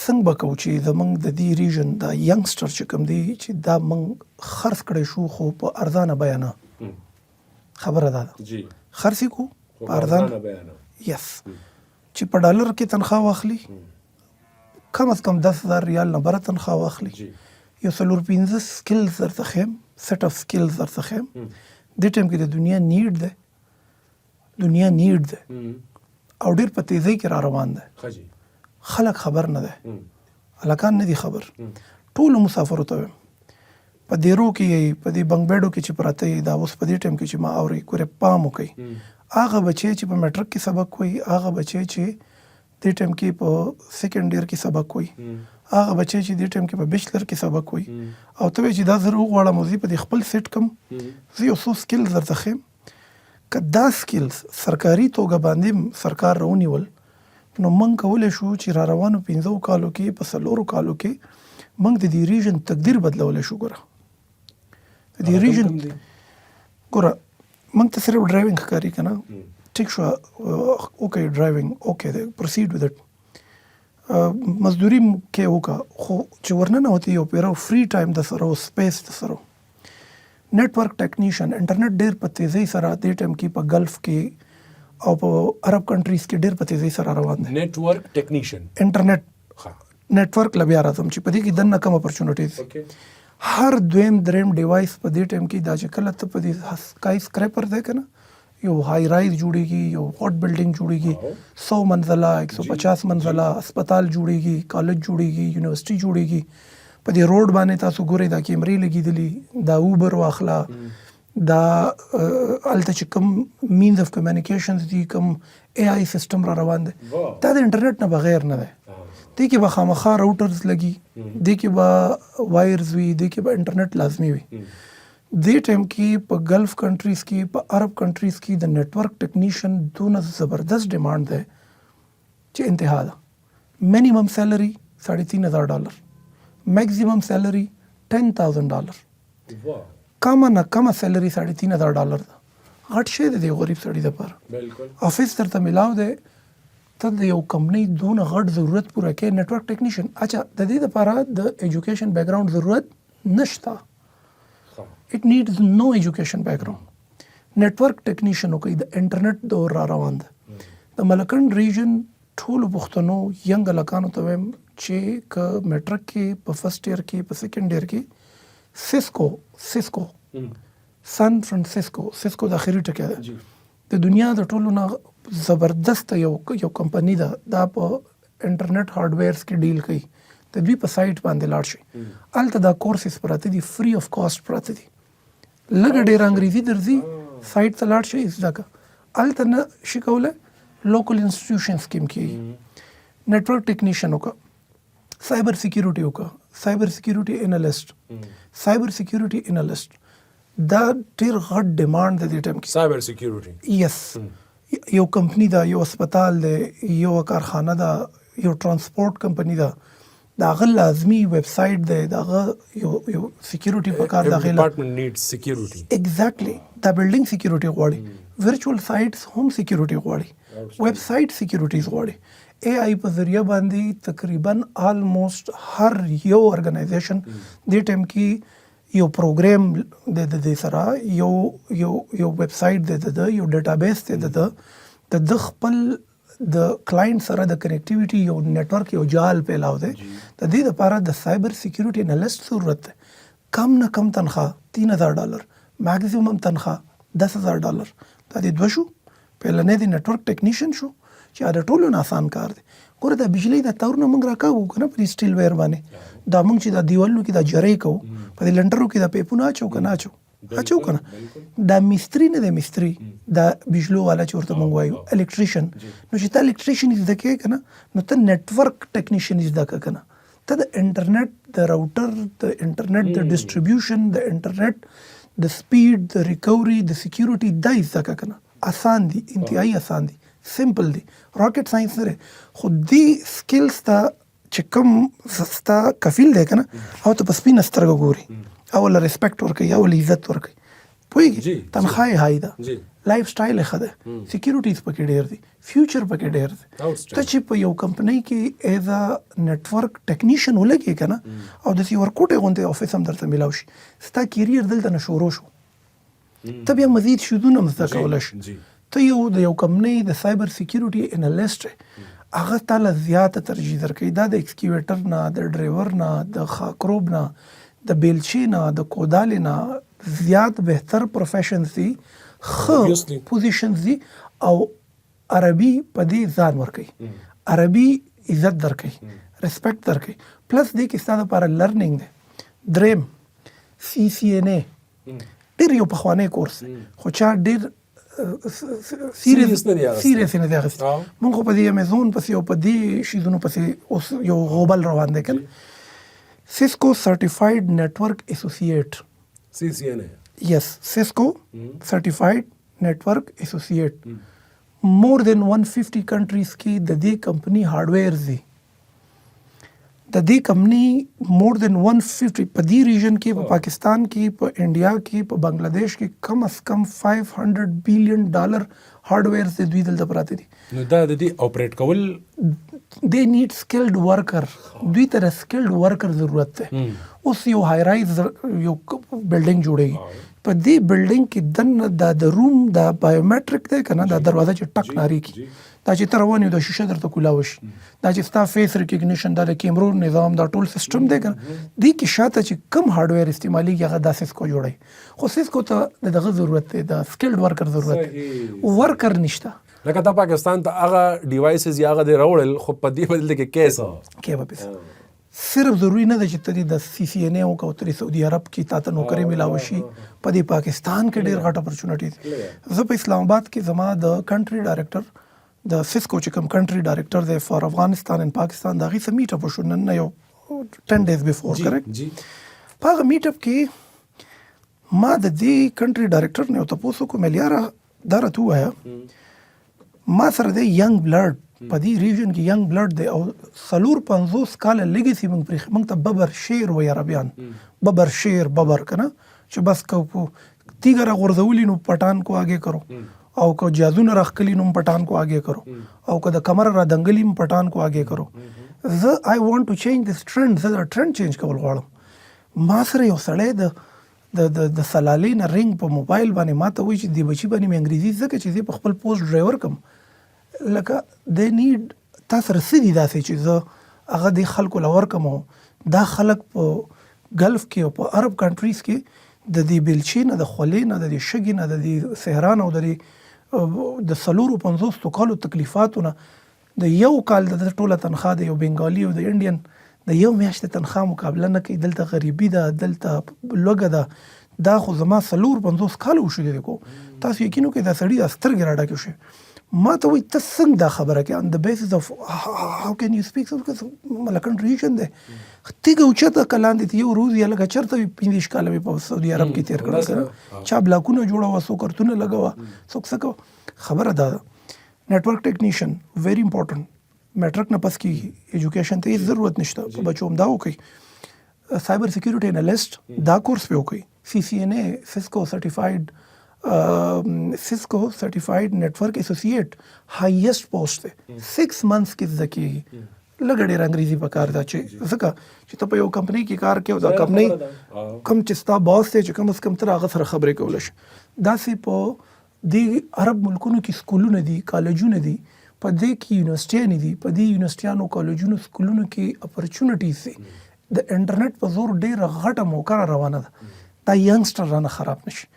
څنګه به کوو چې زمونږ د دې ریژن دا ینګسټر چې کوم دی چې دا موږ خرڅ کړی شو خو په ارزانه بیه نه. خبره ده خرڅ کو په ارزانه بیه نه. یس چې په ډالر کې تنخواه واخلي کم از کم 10,000 ریال نه بره تنخواه واخلي یو 4-5 سکلز درته ښیم سیټ اف سکلز درته ښیم دې ټایم کې د دنیا نیډ ده او ډېر په تیزۍ کې را روان ده. خلک خبر نه ده هلکان نه دي خبر. ټولو مسافرو ته وایم په دیرو کې په دې بنګبېډو کې چې پراته دا اوس په دې ټایم کې چې ما اوري کورې پام وکړئ هغه بچی چې په میټرک کې سبق کوي هغه بچی چې دې ټایم کې په سیکنډ ایئر کې سبق کوي هغه بچی چې دې ټایم کې په بیچلر کې سبق کوي او ته چې دا زه وغواړم زه په خپل سیټ کم زه یو څو سکلز درته ښیم که دا سکلز سرکاري توګه باندې سرکار راونیول نو موږ کولی شو چې را روانو 15 کالو کې په 4 کالو کې موږ د دې ریژن تقدیر بدلولی شو. ګوره د دې ریژن ګوره موږ ته صرف ډرایوینګ ښکاري که نه ټیک شو اوکې ډرایوینګ اوکې دی پروسیډ ود اټ مزدوري کې وکړه خو چې ورننه وتې یو پیرو فری ټایم د سره سپیس د سره نیټورک ټیکنیشن انټرنیټ ډېر په تیزۍ سره دې ټایم کې په گلف کې او په عرب کنټریز کې ډېر په تیزۍ سره روان دی. نیټورک ټیکنیشن انټرنیټ نیټورک لبیا راځم چې په دې کې دنه کم اپورچونټیز هر دویم دریم ډیوایس په دې ټایم کې دا چې کله ته په دې سکای سکریپر دی که نه یو های رایز جوړیږي یو هاټ بلډینګ جوړیږي 100 منزله 150 منزله اسپتال جوړیږي کالج جوړیږي یونیورسيټي جوړیږي په دې روډ باندې تاسو ګورئ دا کیمرې لګېدلي دا اوبر واخله دا هلته چې کوم مینز اف کمیونیکیشنز دي کوم اے آی سسټم را روان دی دا د انټرنیټ نه بغیر نه دی. دې کې به خامخا راوټرز لګي دې کې به وایرز وي دې کې به انټرنیټ لازمي وي. دې ټایم کې په گلف کنټریز کې په عرب کنټریز کې د نیټورک ټیکنیشن دونه زبردست ډیمانډ دی چې انتها ده. منیمم سیلری $3,500 میکسیمم سیلری $10,000 کمه نه کمه سیلری $3,500 ده. غټ شی دی غریب سړي دپاره. افیس درته میلاو دی ته د یو کمپنۍ دونه غټ ضرورت پوره کوي نیټورک ټیکنیشن. اچھا د دې دپاره د ایجوکیشن بیک ګراوند ضرورت نشته. It needs no education background. نیټورک ټیکنیشن وکړي د انټرنیټ دور را روان ده. د ملکنډ ریژن ټولو پښتنو ینګ هلکانو ته وایم چې که میټرک کې په فرسټ ایئر کې په سیکنډ ایئر کې سیسکو سان فرانسیسکو د اخري ټکی ده د دنیا د ټولو نه زبردست یو کمپنی ده دا په انټرنیټ هارډویرز کې ډیل کوي. د دوی په سایټ باندې لاړ شي هلته دا کورسز پراته دي فری اف کاسټ پراته دي لږه ډېر انګریزي درځي سایټ ته لاړ شئ زده کړه هلته نه شي کولی لوکل انسټیټیوشنز کې هم کېږي. نیټورک ټیکنیشن وکړه سایبر سیکیورټي وکړه سایبر سیکیورټي انالیسټ دا ډېر غټ ډیمانډ دی دې ټایم کې. سایبر سیکیورټي یس یو کمپنی ده یو اسپتال دی یو کارخانه ده یو ترانسپورټ کمپنی ده دا غل لازمی ویب سایټ دی دا یو سکیورټي پکار دا غل ډپارټمنټ نیډ سکیورټي ایگزیکټلی دا بلډینګ سکیورټي غواړي ورچوال سایټس هم سکیورټي غواړي ویب سایټ سکیورټیز غواړي. اے آی په ذریعہ باندې تقریبا آلموست هر یو ارګنایزیشن دې ټایم کې یو پروګرام د سره یو ویب سایټ د یو ډیټابیس د خپل د کلاینټ سره د کنیکټیویټي یو نیټورک یو جال پیلاو دی. د دې لپاره د سایبر سیکیورټي انالیسټ ضرورت دی. کم نه کم تنخواه $3,000 میکسیمم تنخواه $10,000 دا د دوه شو. پهلنی د نیټورک ټیکنیشن شو چې دا ټولو نه آسان کار دی. ګوره دا بجلی دا تورونه موږ راکاږو که نه په دې سټیل ویر باندې دا موږ چې دا دیوالونو کې دا جرۍ کوو په دې لنټرو کې دا پیپونه اچو که نه اچو که نه دا مستري نه دی مستري دا بجلو والا چې ورته موږ وایو الکټریشن. نو چې ته الکټریشن زده کوې که نه نو ته نیټورک ټیکنیشن زده که که نه ته د انټرنیټ د راوټر د انټرنیټ د ډسټریبیوشن د انټرنیټ د سپیډ د ریکوري د سکیورټي دا زده که نه آسان دي انتهایی آسان دي سمپل دي راکټ ساينس نه خو دې سکلز ته چې کوم ستا کفیل دی که نه او ته په سپینه سترګه ګوري او له ریسپیکټ ورکوي او له عزت ورکوي پوهېږي تنخواه یې های ده لایف سټایل ښه ده، سکیورټیز پکې ډېر دي، فیوچر پکې ډېر دی. ته چې په یو کمپنۍ کې ایز ا نیټورک ټیکنیشن ولګې که نه، او داسې ورکوټې غوندې افیس هم درته میلاو شي، ستا کیریر دلته نه شروع شو، ته بیا مزید شیدونه هم زده کولی شي. ته د یو کمپنۍ د سایبر سکیورټي انالیسټ هغه تاله زیاته ترجیح درکوي. دا د ایکسکیویټر نه، د ډرایور نه، د خاکروب نه، د بیلچې نه، د کودالې نه زیات بهتر پروفیشنز دي، ښه پوزیشنز دي، او عربي په دې ځان ورکوي، عربي عزت درکوي، ریسپیکټ درکوي. پلس دې کې ستا دپاره لرنینګ دی. دریم CCNA ډېر یو پخوانی کورس، خو چا ډېر سیریس نه دی اخیستی. مونږ خو په دې امیزون پسې او په دې شیزونو پسې اوس یو غوبل روان دی کنه. CISCO Certified Network Associate CCNA. Yes, CISCO Certified Network Associate. more than 150 countries کې د دې کمپنی هارډویر دي. د دې کمپنی more than 150 په دې ریجن کې، په پاکستان کې، په انډیا کې، په بنگلاديش کې کم از کم $500 billion هارډویر د دوی دلته پراته دي. نو دا د دې اپریټ کول they need skilled worker. دوی ته skilled worker ضرورت ده. اوس یو های رایز یو بلډینګ جوړیږي، په دې بلډینګ کې دننه د روم د بایومټریک دی کنه، دا دروازه چې ټک ناری کی، دا چې تر روان یو د شیشه درته کولاو شي، دا چې ستا فیس ریکګنیشن، دا د کیمرو نظام، دا ټول سیستم دی کنه. دې کې شاته چې کم هارډویر استعمالي هغه د سیسکو جوړي، خو سیسکو ته دغه ضرورت دی، د سکلډ ورکر ضرورت دی، ورکر نشته. لکه تا پاکستان ته هغه ډیوایسز یا هغه دی راوړل، خو په دې بدل کې کیسه به پیسه صرف ضروری نه ده چې ته د CCNA او کوتري سعودي عرب کې تاته نوکری ملاوي شي. په دې پاکستان کې ډېر غټ اپورچونټی دي. زه په اسلام آباد کې زما د کنټري ډایریکټر د CISCO چې کوم کنټري ډایریکټر دی فار افغانستان ان پاکستان، دا غي سم میټ اپ شو نن یو 10 days before کریکټ. په هغه میټ اپ کې ما د دې کنټري ډایریکټر نه تاسو کوم ملیاره دا راته وایا، ما سره د ینګ بلډ په دې ریجن کې ینګ بلډ دی، او 50 کاله لیګسي موږ ته ببر شیر وایي عربیان، ببر شیر ببر کنه، چې بس کو تیګر غورځولي نو پټان کو آگے کرو، او کو جادو نه راخلی نو پټان کو آگے کرو، او کو د کمر را دنګلی نو پټان کو آگے کرو. زه I want to change this trend. زه دا ټرند چینج کول غواړم. ما سره یو سړی د سلالې نه رنګ په موبایل باندې ما ته وایي چې دی بچی باندې مې انګریزي ځکه چې زه په خپل پوسټ ډرایور کم، لکه they need تاسو رسېدي داسې چې زه هغه د خلکو لور کوم. دا خلک په ګلف کې او په عرب کنټریز کې د دې بلچې نه، د خولې نه، د دې شګې نه، د دې صحرا نه، او د 450 کالو تکلیفاتو نه د یو کال د ټوله تنخواه د یو بنګالي او د انډین د یو میاشتې تنخواه مقابله نه کوي. دلته غریبي ده، دلته لوږه ده. دا خو زما 450 کالو وشوي دي. کو تاسو یقینو کې دا سړی سترګې راډکې شي. ما ته وایي ته څنګه دا خبره کوې on the basis of how can you speak ملکن ریجن دی. تیږه اوچته کلان دي، یو روز یا لکه چرته 15 کاله مې په سعودي عرب کې تیر کړل کنه، چا بلاکونه جوړه څو کارتونه لګوا څوک څه کو. خبره ده نیټورک ټیکنیشن ویری امپورټنٹ. میټرک نه پس کیږي، ایجوکیشن ته هیڅ ضرورت نشته. په بچو هم دا وکړي. سایبر سکیورټي انالیسټ دا کورس په وکړي. CCNA CISCO Certified Network Associate highest post دی. 6 months کې زده کېږي. لږ ډېر انګریزي پکار ده چې ځکه چې ته په یو کمپنۍ کې کار کوې او دا کمپنۍ کوم چې ستا باس دی چې کم از کم تر هغه سره خبرې کولی شي. داسې په دې عرب ملکونو کې سکولونه دي، کالجونه دي، په دې کې یونیورسټیانې دي، په دې یونیورسټیانو کالجونو سکولونو کې اپورچونټیز دي. د انټرنیټ په زور ډېره غټه موقع روانه ده. دا ینګسټر رانه خراب نشي.